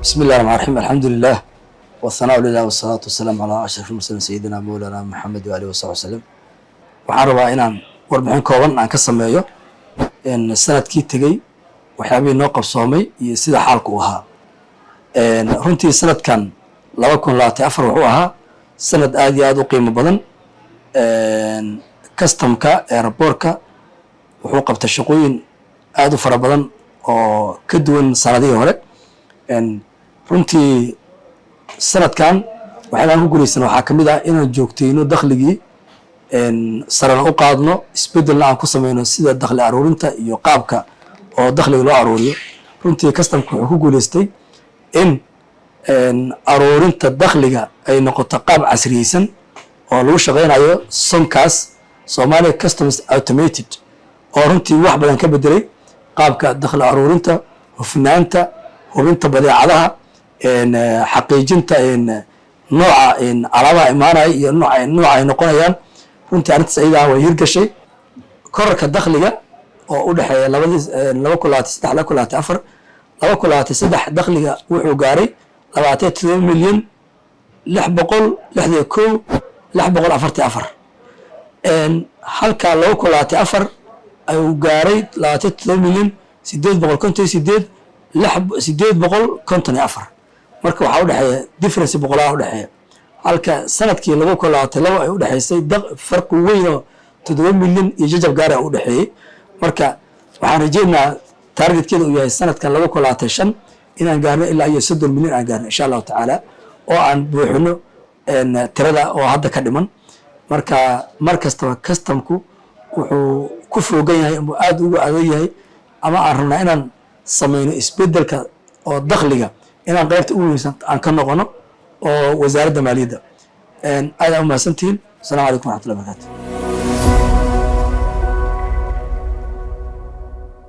بسم الله الرحمن الرحيم الحمد لله والثناء لله والصلاة والسلام على أشرف المرسلين سيدنا مولانا محمد وآله وصحبه وسلم. waxaan rabaa inaan warbixin kooban aan ka sameeyo sanadkii tegey waxyaabihii noo qabsoomay iyo sida xaalku u ahaa. runtii sanadkan 2024 wuxuu ahaa sanad aad iyo aad u qiimo badan. customka airportka wuxuu qabtay shaqooyin aad u fara badan oo ka duwan sanadihii hore. runtii sanadkan waxaan ku guuleysan waxaa kamid ah inaan joogteyno dakhligii sarana u qaadno isbedelna aan ku sameyno sida dakhli aruurinta iyo qaabka oo dakhliga loo aruuriyo. runtii customka wuxuu ku guuleystay in aruurinta dakhliga ay noqoto qaab casriyeysan oo lagu shaqeynayo somkaas Somalia Customs Automated oo runtii wax badan ka bedelay qaabka dakhli aruurinta, hufnaanta, hubinta badeecadaha, xaqiijinta nooca alaabaha imaanaya iyo nooca ay noqonayaan. runtii arrintaas ayada way hirgashay. korarka dakhliga oo u dhexeeya 2023 dakhliga wuxuu gaaray 27 milyan 661,644 halka 2024 ayuu gaaray 27 milyan 858,854 marka waxaa u dhexeeya difference boqolaa u dhexeeya. halka sanadkii 2022 ay u dhexeysay farqi weyn oo 7 milyan iyo jajab gaar ah u dhexeeyay. marka waxaan rajeynayaa targetkeedu uu yahay sanadkan 2025 inaan gaarno ilaa iyo 30 milyan aan gaarno insha Allah taala oo aan buuxino tirada oo hadda ka dhiman. marka markastaba customku wuxuu ku foogan yahay ama aad ugu adag yahay ama aan rabnaa inaan sameyno isbedelka oo dakhliga inaan qaybta ugu weynsan aan ka noqono oo wasaaradda maaliyadda. aad u mahadsantihiin. Assalaamu calaykum waraxmatullahi wabarakaatuh.